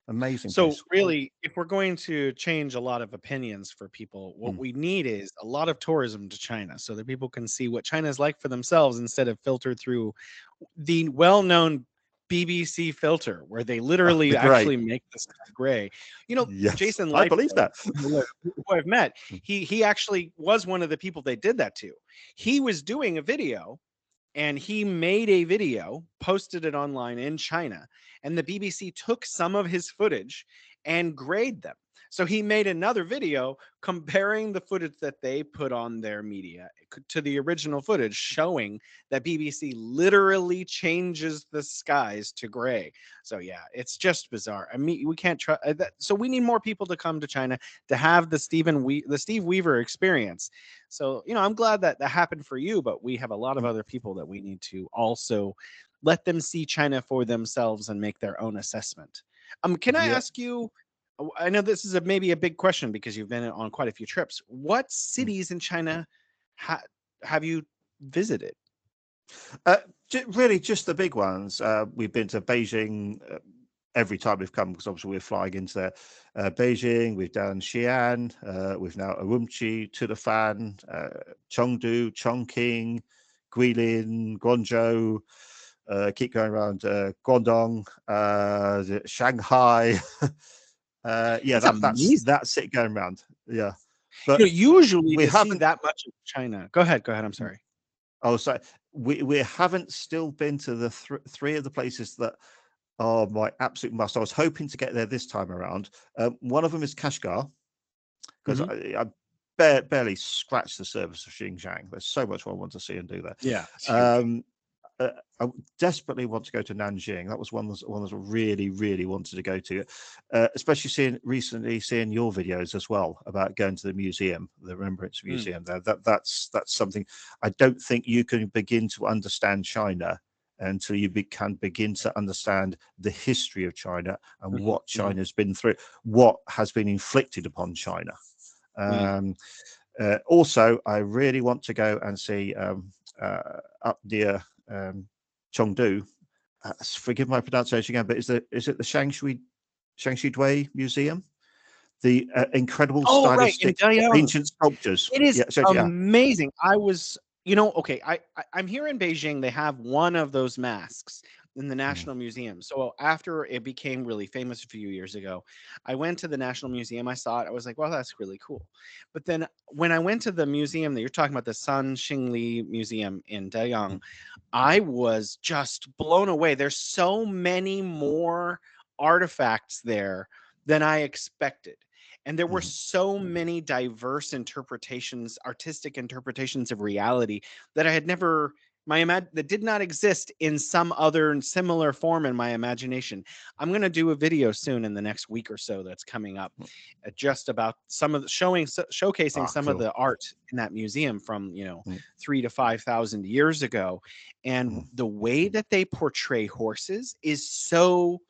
Amazing. So really, if we're going to change a lot of opinions for people, what we need is a lot of tourism to China so that people can see what China is like for themselves, instead of filtered through the well-known BBC filter, where they literally actually make the sky gray. Yes, Jason I Lightfoot, believe that. who I've met, he actually was one of the people they did that to. He was doing a video, and he made a video, posted it online in China, and the BBC took some of his footage and grayed them. So he made another video comparing the footage that they put on their media to the original footage, showing that BBC literally changes the skies to gray. So yeah, it's just bizarre. I mean, we can't try that. So we need more people to come to China to have the Steve Weaver experience. So, I'm glad that happened for you, but we have a lot of other people that we need to also let them see China for themselves and make their own assessment. Can I ask you, I know this is maybe a big question because you've been on quite a few trips. What cities in China have you visited? Really, just the big ones. We've been to Beijing every time we've come, because obviously we're flying into there. Beijing, we've done Xi'an, we've now Urumqi, Tudafan, Chengdu, Chongqing, Guilin, Guangzhou. Keep going around Guangdong, Shanghai. That's it going around. Yeah, but usually we haven't see that much of China. Go ahead. I'm sorry. Oh, so we haven't still been to the three of the places that are my absolute must. I was hoping to get there this time around. One of them is Kashgar, because I barely scratched the surface of Xinjiang. There's so much I want to see and do there. Yeah. I desperately want to go to Nanjing. That was one that I really, really wanted to go to, especially recently seeing your videos as well about going to the museum, the Remembrance Museum there. That's something. I don't think you can begin to understand China until you can begin to understand the history of China and Mhm, what mhm, China's been through, what has been inflicted upon China. mm. Also, I really want to go and see up near Chengdu. Forgive my pronunciation again, but is it the Shangshui Dui Museum? The incredible Oh, right, in stylistic Dayang. ancient sculptures. It is Yeah, so yeah. amazing. Okay, I'm here in Beijing. They have one of those masks in the Mm, National Museum. So after it became really famous a few years ago, I went to the National Museum. I saw it. I was like, well, that's really cool. But then when I went to the museum that you're talking about, the Sun Xingli Museum in Dayang, mm, I was just blown away. There's so many more artifacts there than I expected. And there were mm. so many diverse interpretations, artistic interpretations of reality that I had never that did not exist in some other similar form in my imagination. I'm going to do a video soon in the next week or so that's coming up, just about some of the showcasing Ah, some of cool. the art in that museum from, Mm, 3 to 5,000 years ago. And mm, the way that they portray horses is so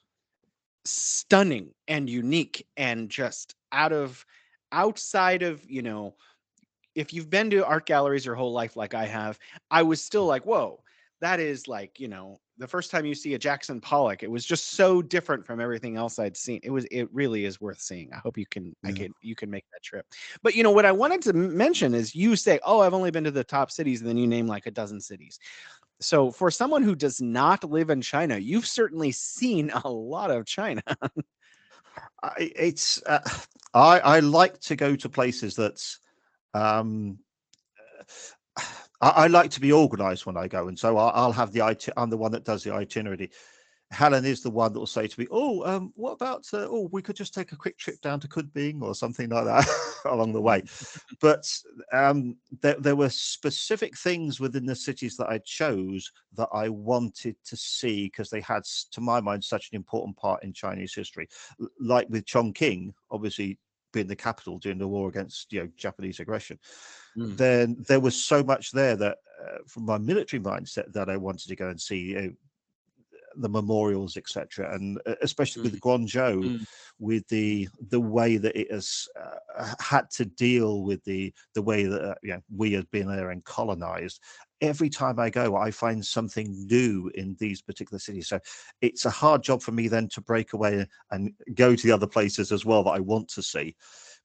stunning and unique and just outside of, if you've been to art galleries your whole life like I have, I was still like, whoa, that is like, the first time you see a Jackson Pollock, it was just so different from everything else I'd seen. It really is worth seeing. I hope yeah. you can make that trip. But what I wanted to mention is, you say, oh, I've only been to the top cities, and then you name like a dozen cities. So for someone who does not live in China, you've certainly seen a lot of China. It's I like to go to places that um, I like to be organized when I go, and so I'll have I'm the one that does the itinerary. Helen is the one that will say to me, "Oh, what about? We could just take a quick trip down to Kunming or something like that along the way." But there were specific things within the cities that I chose that I wanted to see because they had, to my mind, such an important part in Chinese history. Like with Chongqing, obviously being the capital during the war against Japanese aggression, Mm, then there was so much there that from my military mindset that I wanted to go and see. The memorials, etc., and especially with mm, Guangzhou, mm, with the way that it has had to deal with the way that we have been there and colonized. Every time I go, I find something new in these particular cities. So it's a hard job for me then to break away and go to the other places as well that I want to see.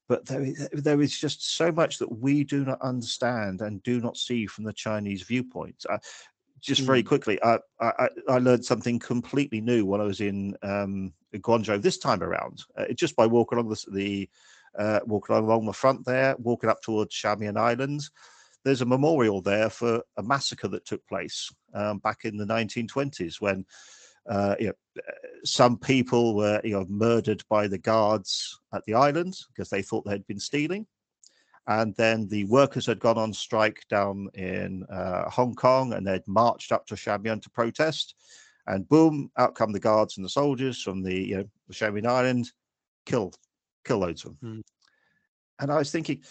But there is just so much that we do not understand and do not see from the Chinese viewpoint. Just very mm, quickly, I learned something completely new when I was in Guangzhou this time around, just by walking along walking along the front there, walking up towards Shamian Island. There's a memorial there for a massacre that took place back in the 1920s when some people were murdered by the guards at the island because they thought they had been stealing. And then the workers had gone on strike down in Hong Kong, and they'd marched up to Shamian to protest. And boom, out come the guards and the soldiers from the Shamian Island, kill loads of them. mm, And I was thinking,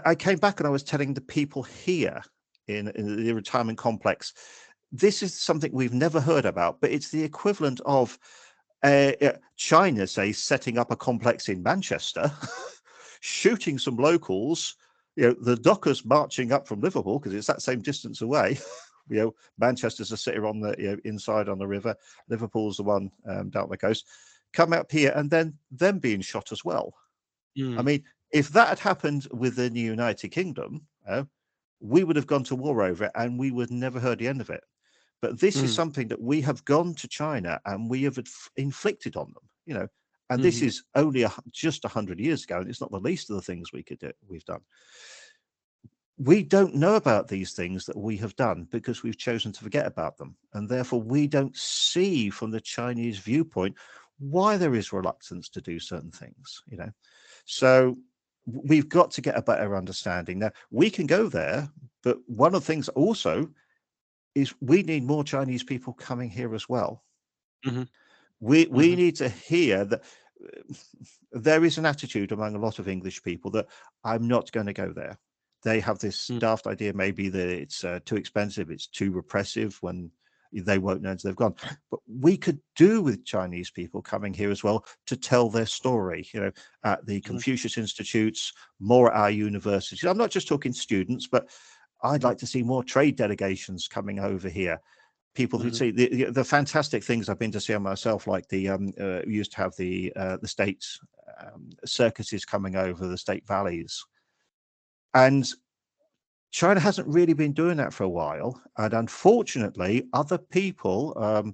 I came back and I was telling the people here in the retirement complex, this is something we've never heard about, but it's the equivalent of China, say, setting up a complex in Manchester, shooting some locals, the Dockers marching up from Liverpool because it's that same distance away. Manchester's a city on the inside on the river. Liverpool's the one down the coast. Come up here and then them being shot as well. I mm, mean, if that had happened within the United Kingdom, we would have gone to war over it and we would never heard the end of it. But this is mm, something that we have gone to China and we have inflicted on them. And this mhm, is only just 100 years ago, and it's not the least of the things we've done. We don't know about these things that we have done because we've chosen to forget about them. And therefore, we don't see from the Chinese viewpoint why there is reluctance to do certain things. So we've got to get a better understanding. Now, we can go there, but one of the things also is we need more Chinese people coming here as well. mhm, We mhm, need to hear that there is an attitude among a lot of English people that I'm not going to go there. They have this mm, daft idea maybe that it's too expensive, it's too repressive when they won't know until they've gone. But we could do with Chinese people coming here as well to tell their story, at the Confucius Institutes, more at our universities. I'm not just talking students, but I'd like to see more trade delegations coming over here. People who see the fantastic things I've been to see on myself, like we used to have the state circuses coming over the state valleys. And China hasn't really been doing that for a while. And unfortunately, other people,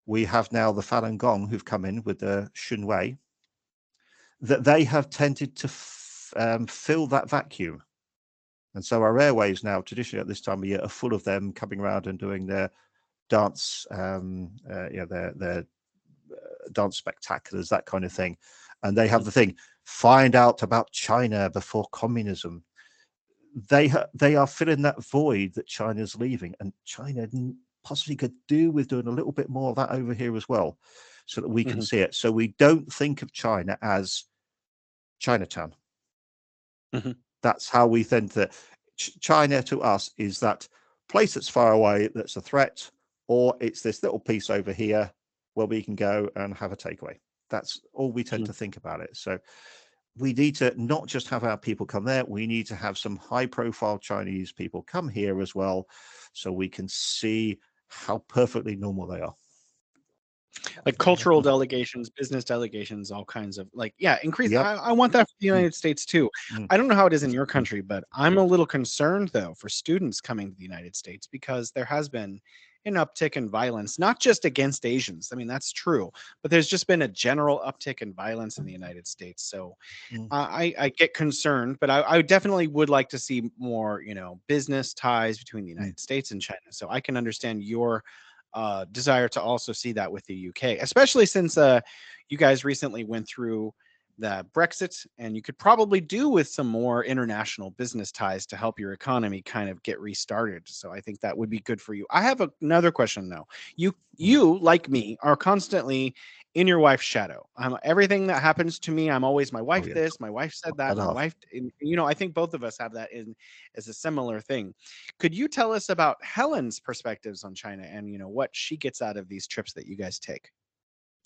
we have now the Falun Gong who've come in with the Xunwei, that they have tended to fill that vacuum. And so our airways now, traditionally at this time of year, are full of them coming around and doing their dance, their dance spectaculars, that kind of thing. And they have the thing, find out about China before communism. They are filling that void that China's leaving, and China possibly could do with doing a little bit more of that over here as well, so that we can see it. So we don't think of China as Chinatown. That's how we think that China to us is that place that's far away, that's a threat, or it's this little piece over here where we can go and have a takeaway. That's all we tend to think about it. So we need to not just have our people come there, we need to have some high profile Chinese people come here as well, so we can see how perfectly normal they are. Like cultural delegations, business delegations, all kinds of increase. Yep. I want that for the United States too. I don't know how it is in your country, but I'm a little concerned though for students coming to the United States, because there has been an uptick in violence, not just against Asians. I mean, that's true, but there's just been a general uptick in violence in the United States. So I get concerned, but I definitely would like to see more, business ties between the United States and China. So I can understand your desire to also see that with the UK, especially since you guys recently went through the Brexit, and you could probably do with some more international business ties to help your economy kind of get restarted. So I think that would be good for you. I have another question though. You like me are constantly in your wife's shadow. Everything that happens to me, I'm always my wife this, my wife said that, my wife, I think both of us have that as a similar thing. Could you tell us about Helen's perspectives on China and what she gets out of these trips that you guys take?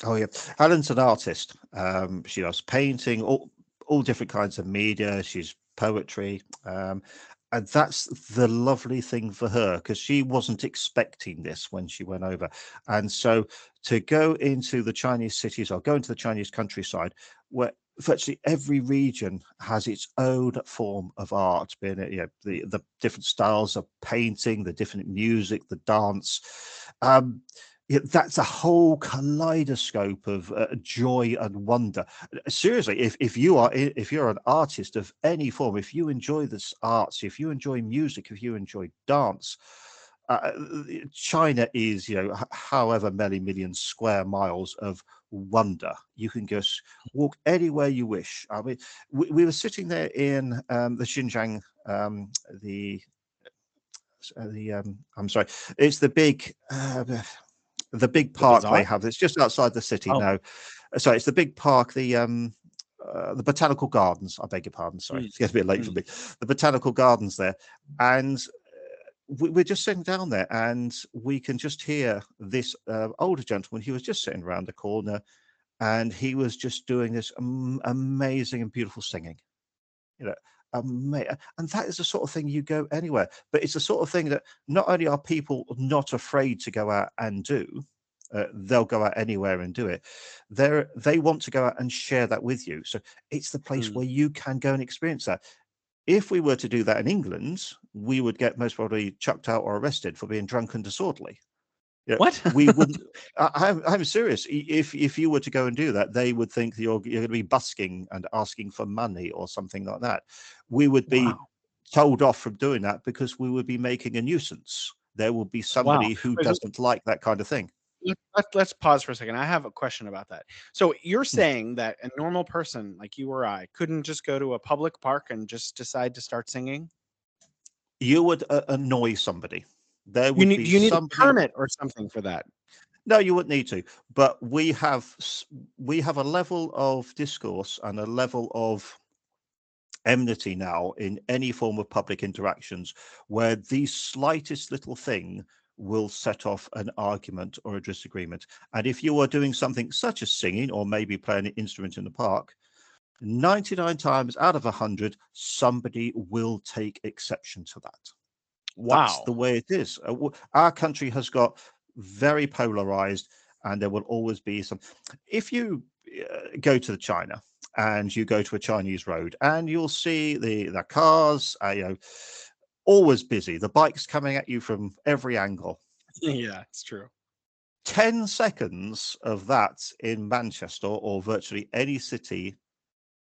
Oh yeah, Helen's an artist. She does painting, all different kinds of media. She's poetry, and that's the lovely thing for her, because she wasn't expecting this when she went over. And so to go into the Chinese cities or go into the Chinese countryside, where virtually every region has its own form of art, being it, the different styles of painting, the different music, the dance. That's a whole kaleidoscope of joy and wonder. Seriously, if you're an artist of any form, if you enjoy this arts, if you enjoy music, if you enjoy dance, China is, however many million square miles of wonder. You can just walk anywhere you wish. I mean, we were sitting there in the Xinjiang, I'm sorry, it's the big park they have. It's just outside the city now. Sorry, it's the big park, the botanical gardens. I beg your pardon. Sorry, it's getting a bit late for me. The botanical gardens there, and we're just sitting down there, and we can just hear this older gentleman. He was just sitting around the corner, and he was just doing this amazing and beautiful singing. And that is the sort of thing you go anywhere, but it's the sort of thing that not only are people not afraid to go out and do, they'll go out anywhere and do it. They want to go out and share that with you. So it's the place where you can go and experience that. If we were to do that in England, we would get most probably chucked out or arrested for being drunk and disorderly. What? We wouldn't. I'm serious. If you were to go and do that, they would think that you're going to be busking and asking for money or something like that. We would be told off from doing that because we would be making a nuisance. There will be somebody who doesn't like that kind of thing. Let's pause for a second. I have a question about that. So you're saying that a normal person like you or I couldn't just go to a public park and just decide to start singing? You would annoy somebody. There would be do you need a somebody. permit or something for that? No, you wouldn't need to. But we have a level of discourse and a level of enmity now in any form of public interactions where the slightest little thing will set off an argument or a disagreement. And if you are doing something such as singing or maybe playing an instrument in the park, 99 times out of 100, somebody will take exception to that. That's Wow. the way it is. Our country has got very polarized, and there will always be some. If you go to China and you go to a Chinese road, and you'll see the cars, always busy, the bikes coming at you from every angle. Yeah, it's true. 10 seconds of that in Manchester or virtually any city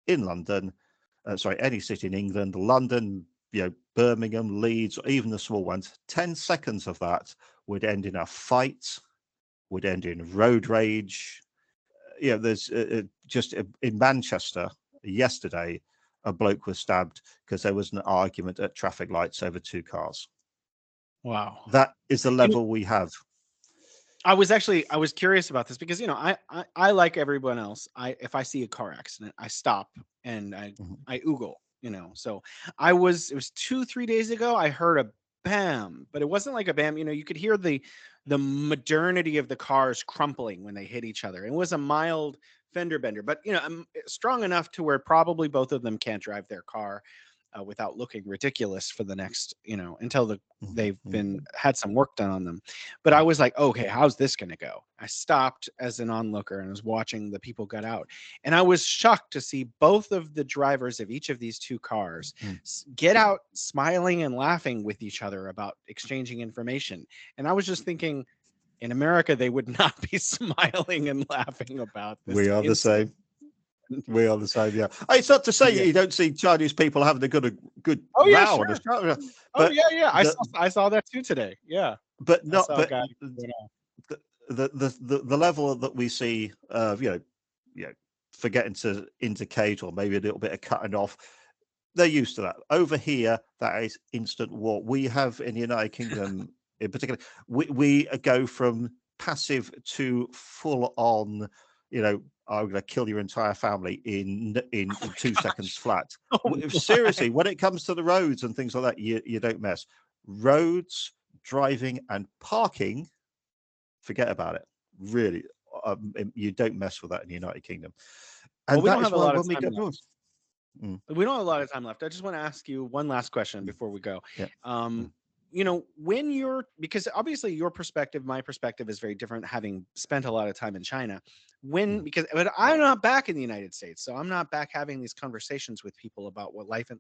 in London, any city in England, London, Birmingham, Leeds, or even the small ones, 10 seconds of that would end in a fight, would end in road rage. There's just in Manchester yesterday, a bloke was stabbed because there was an argument at traffic lights over two cars. Wow. That is the level we have. I was curious about this because, I like everyone else. If I see a car accident, I stop and I Google, so it was 2-3 days ago, I heard a bam, but it wasn't like a bam, you could hear the modernity of the cars crumpling when they hit each other. It was a mild fender bender, but strong enough to where probably both of them can't drive their car without looking ridiculous for the next, until they've had some work done on them. But I was like, okay, how's this going to go? I stopped as an onlooker and was watching the people get out. And I was shocked to see both of the drivers of each of these two cars get out smiling and laughing with each other about exchanging information. And I was just thinking, in America, they would not be smiling and laughing about this. We are the same. We are the same, yeah. It's not to say you don't see Chinese people having a good row. Yeah, sure. Yeah. I saw that too today. Yeah, but not. But the level that we see of forgetting to indicate or maybe a little bit of cutting off, they're used to that. Over here, that is instant war. We have in the United Kingdom, in particular, we go from passive to full on. I'm going to kill your entire family in 2 seconds flat. Seriously, when it comes to the roads and things like that, you don't mess. Roads, driving, and parking, forget about it. Really, you don't mess with that in the United Kingdom. And we don't have a lot of time We don't have a lot of time left. I just want to ask you one last question before we go. Yeah. When because obviously your perspective, my perspective is very different, having spent a lot of time in China. But I'm not back in the United States, so I'm not back having these conversations with people about what life in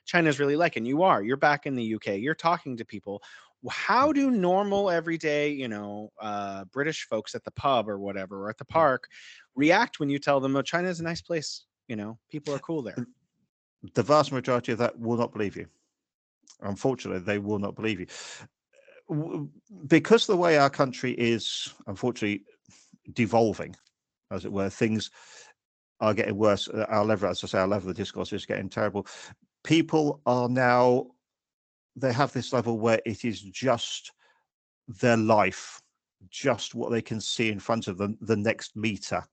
China is really like. And you're back in the UK, you're talking to people. How do normal, everyday, British folks at the pub or whatever, or at the park, react when you tell them, "Oh, China is a nice place. People are cool there"? The vast majority of that will not believe you. Unfortunately, they will not believe you. Because the way our country is, unfortunately, devolving, as it were, things are getting worse. Our level of discourse is getting terrible. People are now, they have this level where it is just their life, just what they can see in front of them, the next meter.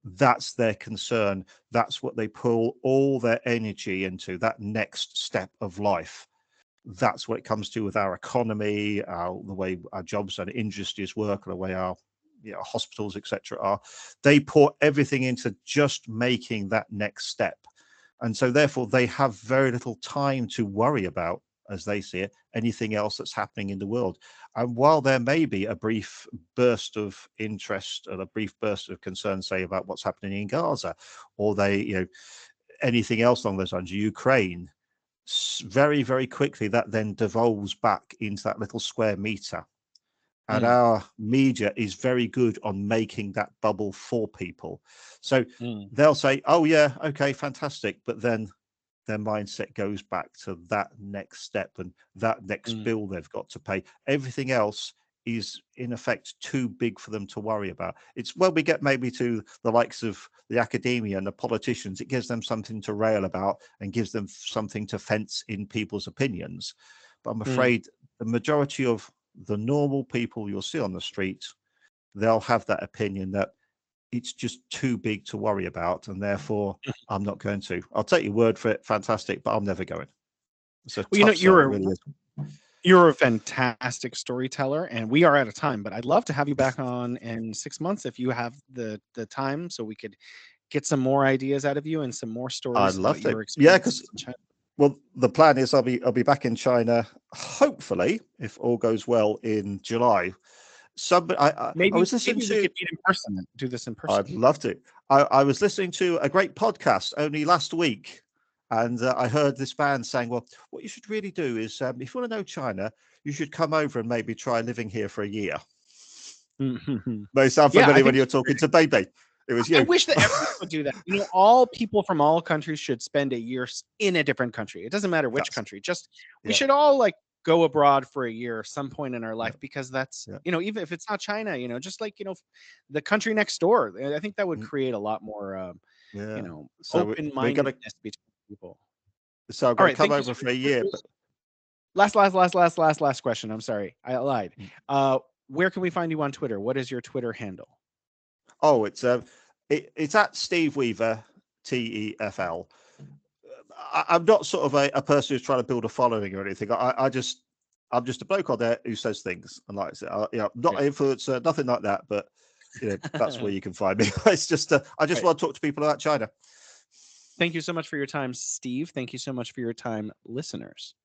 That's their concern. That's what they pull all their energy into, that next step of life. That's what it comes to with our economy, the way our jobs and industries work, and the way our hospitals, etc. are. They pour everything into just making that next step. And so therefore they have very little time to worry about, as they see it, anything else that's happening in the world. And while there may be a brief burst of interest and a brief burst of concern, say, about what's happening in Gaza, or anything else along those lines, Ukraine, very, very quickly that then devolves back into that little square meter. And our media is very good on making that bubble for people. So they'll say, oh, yeah, okay, fantastic. But then their mindset goes back to that next step and that next bill they've got to pay. Everything else is in effect too big for them to worry about. It's when we get maybe to the likes of the academia and the politicians, it gives them something to rail about and gives them something to fence in people's opinions. But I'm afraid the majority of the normal people you'll see on the street, they'll have that opinion that it's just too big to worry about, and therefore I'm not going to. I'll take your word for it, fantastic, but I'm never going. So You're a fantastic storyteller, and we are out of time, but I'd love to have you back on in 6 months if you have the time, so we could get some more ideas out of you and some more I'd stories love about to. your Yeah, experiences because in China. well, the plan is I'll be back in China, hopefully, if all goes well, in July. I Maybe was listening we to. could meet in person and do this in I'd person. love to. I was listening to a great podcast only last week, and I heard this man saying, "Well, what you should really do is, if you want to know China, you should come over and maybe try living here for a year." May sound Yeah, I familiar when think you're talking to Baby. It was I you. wish that everyone would do that. All people from all countries should spend a year in a different country. It doesn't matter which That's country. Just we yeah, should all like go abroad for a year some point in our yeah, life, because that's, yeah, even if it's not China, just like, the country next door. I think that would mm, create a lot more yeah. So we're gonna. open-mindedness between people. So I'm All going to right, come thank you so over for a much. year, but Last question. I'm sorry. I lied. Where can we find you on Twitter? What is your Twitter handle? oh, it's at Steve Weaver TEFL. I'm not sort of a person who's trying to build a following or anything. I'm just a bloke on there who says things and likes it. Not an influencer, nothing like that. But that's where you can find me. It's just I just Right. want to talk to people about China. Thank you so much for your time, Steve. Thank you so much for your time, listeners.